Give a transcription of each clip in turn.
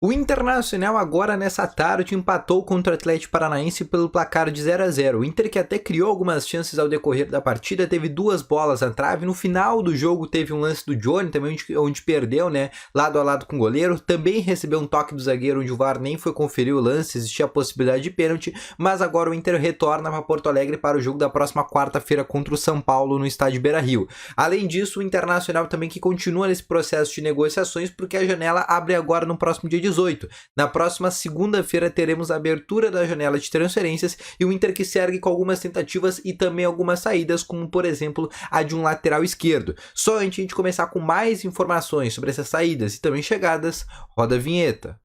O Internacional agora nessa tarde empatou contra o Atlético Paranaense pelo placar de 0-0. O Inter, que até criou algumas chances ao decorrer da partida, teve duas bolas na trave. No final do jogo teve um lance do Johnny também onde perdeu, né, lado a lado com o goleiro. Também recebeu um toque do zagueiro onde o VAR nem foi conferir o lance, existia a possibilidade de pênalti, mas agora o Inter retorna para Porto Alegre para o jogo da próxima quarta-feira contra o São Paulo no estádio Beira-Rio. Além disso, o Internacional também que continua nesse processo de negociações porque a janela abre agora no próximo dia 18. Na próxima segunda-feira teremos a abertura da janela de transferências e o Inter que segue com algumas tentativas e também algumas saídas, como por exemplo a de um lateral esquerdo. Só antes de a gente começar com mais informações sobre essas saídas e também chegadas, roda a vinheta.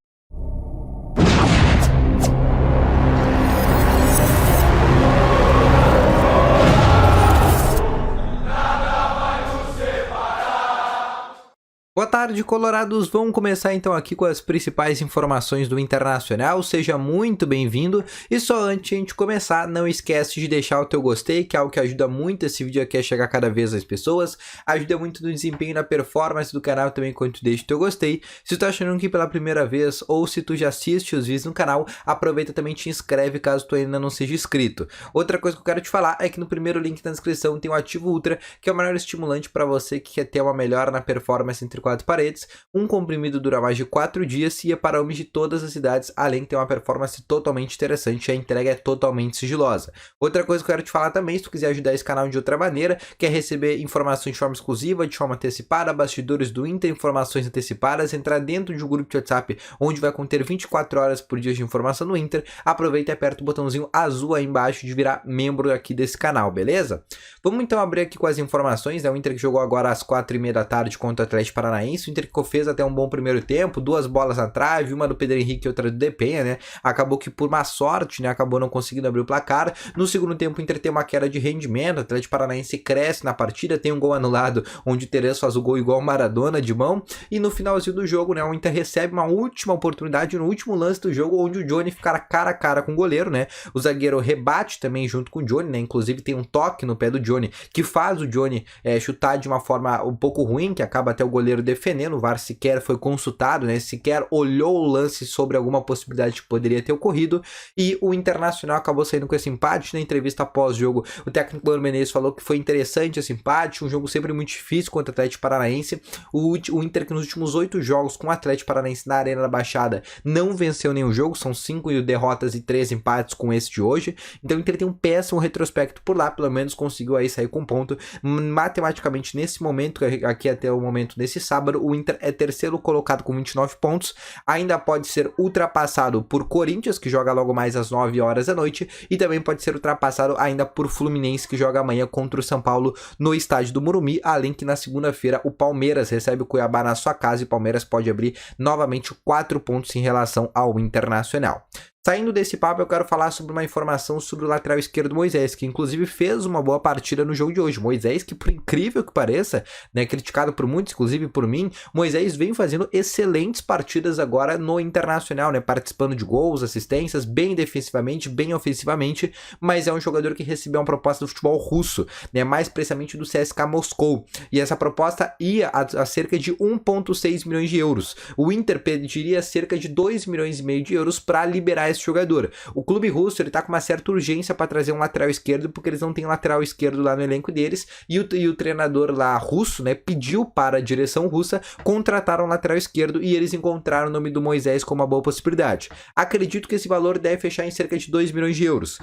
Boa tarde, colorados. Vamos começar então aqui com as principais informações do Internacional. Seja muito bem-vindo. E só antes de a gente começar, não esquece de deixar o teu gostei, que é algo que ajuda muito esse vídeo aqui a chegar cada vez às pessoas. Ajuda muito no desempenho e na performance do canal também quando tu deixa o teu gostei. Se tu tá achando aqui pela primeira vez ou se tu já assiste os vídeos no canal, aproveita também e te inscreve caso tu ainda não seja inscrito. Outra coisa que eu quero te falar é que no primeiro link na descrição tem o Ativo Ultra, que é o maior estimulante para você que quer ter uma melhora na performance entre quatro paredes. Um comprimido dura mais de 4 dias e é para homens de todas as idades, além de ter uma performance totalmente interessante, a entrega é totalmente sigilosa. Outra coisa que eu quero te falar também, se tu quiser ajudar esse canal de outra maneira, quer receber informações de forma exclusiva, de forma antecipada, bastidores do Inter, informações antecipadas, entrar dentro de um grupo de WhatsApp onde vai conter 24 horas por dia de informação no Inter, aproveita e aperta o botãozinho azul aí embaixo de virar membro aqui desse canal, beleza? Vamos então abrir aqui com as informações, né? O Inter que jogou agora às 4h30 da tarde contra o Atlético Paranaense. O Inter que fez até um bom primeiro tempo, duas bolas na trave, uma do Pedro Henrique e outra do Depenha, né? Acabou que por má sorte, né? Acabou não conseguindo abrir o placar. No segundo tempo o Inter tem uma queda de rendimento, o Atlético Paranaense cresce na partida, tem um gol anulado onde o Terence faz o gol igual o Maradona de mão, e no finalzinho do jogo, né? O Inter recebe uma última oportunidade no último lance do jogo, onde o Johnny fica cara a cara com o goleiro, né? O zagueiro rebate também junto com o Johnny, né? Inclusive tem um toque no pé do Johnny, que faz o Johnny chutar de uma forma um pouco ruim, que acaba até o goleiro defendendo. O VAR sequer foi consultado, né? Sequer olhou o lance sobre alguma possibilidade que poderia ter ocorrido, e o Internacional acabou saindo com esse empate. Na entrevista após-jogo, o técnico Mano Menezes falou que foi interessante esse empate, um jogo sempre muito difícil contra o Atlético Paranaense. O Inter que nos últimos 8 jogos com o Atlético Paranaense na Arena da Baixada não venceu nenhum jogo, são 5 derrotas e 3 empates com esse de hoje, então o Inter tem um péssimo retrospecto por lá, pelo menos conseguiu aí sair com ponto. Matematicamente nesse momento, aqui até o momento desse sábado, o Inter é terceiro colocado com 29 pontos, ainda pode ser ultrapassado por Corinthians, que joga logo mais às 9 horas da noite, e também pode ser ultrapassado ainda por Fluminense, que joga amanhã contra o São Paulo no estádio do Morumbi, além que na segunda-feira o Palmeiras recebe o Cuiabá na sua casa e o Palmeiras pode abrir novamente 4 pontos em relação ao Internacional. Saindo desse papo, eu quero falar sobre uma informação sobre o lateral esquerdo Moisés, que inclusive fez uma boa partida no jogo de hoje. Moisés, que por incrível que pareça, né, criticado por muitos, inclusive por mim, Moisés vem fazendo excelentes partidas agora no Internacional, né, participando de gols, assistências, bem defensivamente, bem ofensivamente, mas é um jogador que recebeu uma proposta do futebol russo, né, mais precisamente do CSKA Moscou, e essa proposta ia a cerca de 1,6 milhões de euros. O Inter pediria cerca de 2,5 milhões de euros para liberar esse jogador. O clube russo ele tá com uma certa urgência para trazer um lateral esquerdo, porque eles não têm lateral esquerdo lá no elenco deles, e o treinador lá russo, né, pediu para a direção russa contratar um lateral esquerdo, e eles encontraram o nome do Moisés como uma boa possibilidade. Acredito que esse valor deve fechar em cerca de 2 milhões de euros.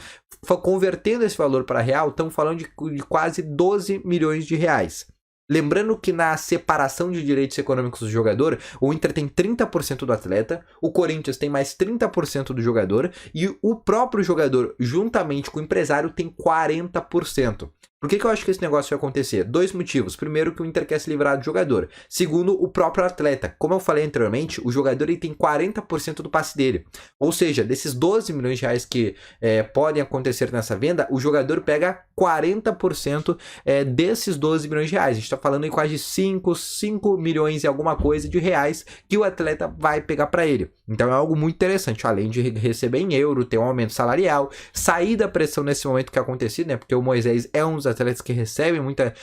Convertendo esse valor para real, estamos falando de quase 12 milhões de reais. Lembrando que na separação de direitos econômicos do jogador, o Inter tem 30% do atleta, o Corinthians tem mais 30% do jogador e o próprio jogador, juntamente com o empresário, tem 40%. Por que eu acho que esse negócio vai acontecer? Dois motivos. Primeiro, que o Inter quer se livrar do jogador. Segundo, o próprio atleta. Como eu falei anteriormente, o jogador ele tem 40% do passe dele. Ou seja, desses 12 milhões de reais que podem acontecer nessa venda, o jogador pega 40% desses 12 milhões de reais. A gente está falando em quase 5 milhões e alguma coisa de reais que o atleta vai pegar para ele. Então é algo muito interessante. Além de receber em euro, ter um aumento salarial, sair da pressão nesse momento que é acontecido, né? Porque o Moisés é um dos atletas que recebem muita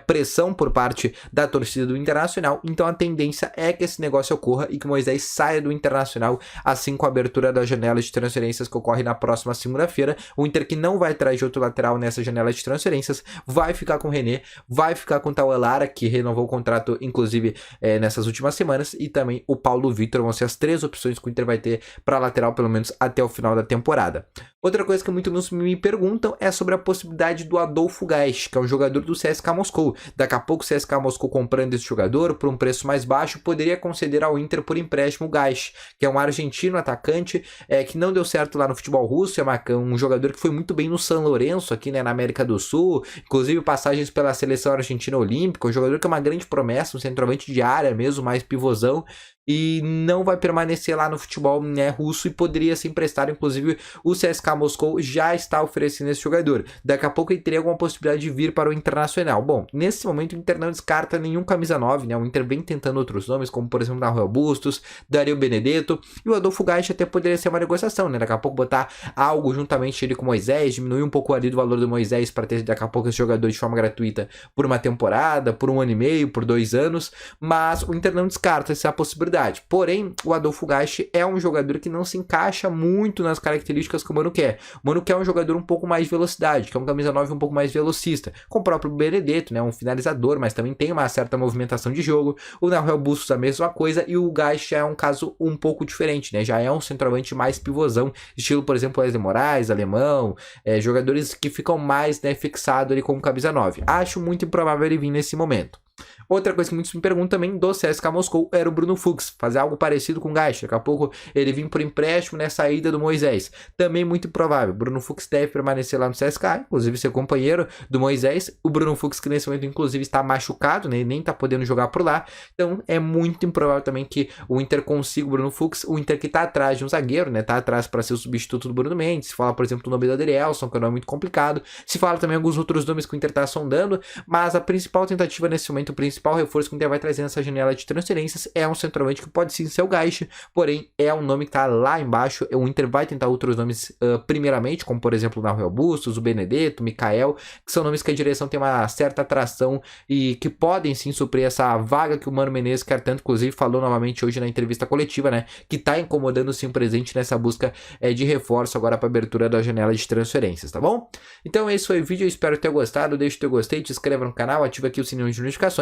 pressão por parte da torcida do Internacional, então a tendência é que esse negócio ocorra e que o Moisés saia do Internacional assim com a abertura da janela de transferências que ocorre na próxima segunda-feira. O Inter, que não vai atrás de outro lateral nessa janela de transferências, vai ficar com o René, vai ficar com o Tauelara, que renovou o contrato inclusive nessas últimas semanas, e também o Paulo Vitor. Vão ser as 3 opções que o Inter vai ter para lateral pelo menos até o final da temporada. Outra coisa que muitos me perguntam é sobre a possibilidade do Adolfo Gaich, que é um jogador do CSKA Moscou. Daqui a pouco o CSKA Moscou, comprando esse jogador por um preço mais baixo, poderia conceder ao Inter por empréstimo o Gaich, que é um argentino atacante que não deu certo lá no futebol russo, é um jogador que foi muito bem no San Lorenzo aqui, né, na América do Sul, inclusive passagens pela seleção argentina olímpica, um jogador que é uma grande promessa, um centroavante de área mesmo, mais pivôzão, e não vai permanecer lá no futebol, né, russo, e poderia ser emprestado. Inclusive o CSKA Moscou já está oferecendo esse jogador. Daqui a pouco ele teria alguma possibilidade de vir para o Internacional. Bom, nesse momento o Inter não descarta nenhum camisa 9, né? O Inter vem tentando outros nomes, como por exemplo Nahuel Bustos, Dario Benedetto, e o Adolfo Gaich até poderia ser uma negociação, né? Daqui a pouco botar algo juntamente ele com o Moisés, diminuir um pouco ali do valor do Moisés para ter daqui a pouco esse jogador de forma gratuita por uma temporada, por 1 ano e meio, por 2 anos, mas o Inter não descarta essa possibilidade. Porém, o Adolfo Gaich é um jogador que não se encaixa muito nas características que o Mano quer. O Mano quer um jogador um pouco mais de velocidade, que é um camisa 9 um pouco mais velocista, com o próprio Benedetto, né, um finalizador, mas também tem uma certa movimentação de jogo. O Nahuel Bustos a mesma coisa, e o Gaich é um caso um pouco diferente, né, já é um centroavante mais pivôzão, estilo, por exemplo, Wesley Moraes, Alemão, jogadores que ficam mais, né, fixados ali como camisa 9. Acho muito improvável ele vir nesse momento. Outra coisa que muitos me perguntam também do CSKA Moscou era o Bruno Fuchs, fazer algo parecido com o Gaich. Daqui a pouco ele vir por empréstimo nessa ida do Moisés. Também muito improvável. Bruno Fuchs deve permanecer lá no CSKA, inclusive ser companheiro do Moisés. O Bruno Fuchs, que nesse momento inclusive está machucado, né? Nem está podendo jogar por lá. Então é muito improvável também que o Inter consiga o Bruno Fuchs. O Inter que está atrás de um zagueiro, né? Está atrás para ser o substituto do Bruno Mendes. Se fala, por exemplo, do nome do Adrielson, que é um nome muito complicado. Se fala também alguns outros nomes que o Inter está sondando, mas a principal tentativa nesse momento, o principal reforço que o Inter vai trazer nessa janela de transferências é um centroavante que pode sim ser o Gaich, porém é um nome que está lá embaixo. O Inter vai tentar outros nomes primeiramente, como por exemplo o Nahuel Bustos, o Benedetto, o Mikael, que são nomes que a direção tem uma certa atração e que podem sim suprir essa vaga que o Mano Menezes quer tanto. Inclusive falou novamente hoje na entrevista coletiva, né, que está incomodando sim o presidente nessa busca de reforço agora para a abertura da janela de transferências, tá bom? Então esse foi o vídeo, eu espero ter gostado. Deixa o teu gostei, te inscreva no canal, ativa aqui o sininho de notificações.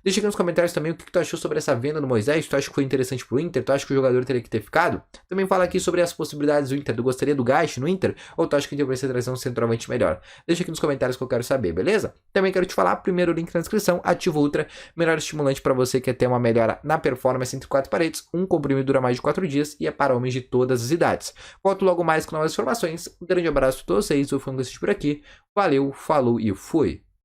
Deixa aqui nos comentários também o que tu achou sobre essa venda do Moisés. Tu acha que foi interessante pro Inter? Tu acha que o jogador teria que ter ficado? Também fala aqui sobre as possibilidades do Inter. Tu gostaria do Gaich no Inter? Ou tu acha que o Inter precisa trazer um centroavante melhor? Deixa aqui nos comentários que eu quero saber, beleza? Também quero te falar, primeiro link na descrição, Ativo Ultra, melhor estimulante para você que quer ter uma melhora na performance entre 4 paredes. Um comprimido dura mais de 4 dias e é para homens de todas as idades. Volto logo mais com novas informações. Um grande abraço a todos vocês, eu fui por aqui. Valeu, falou e fui!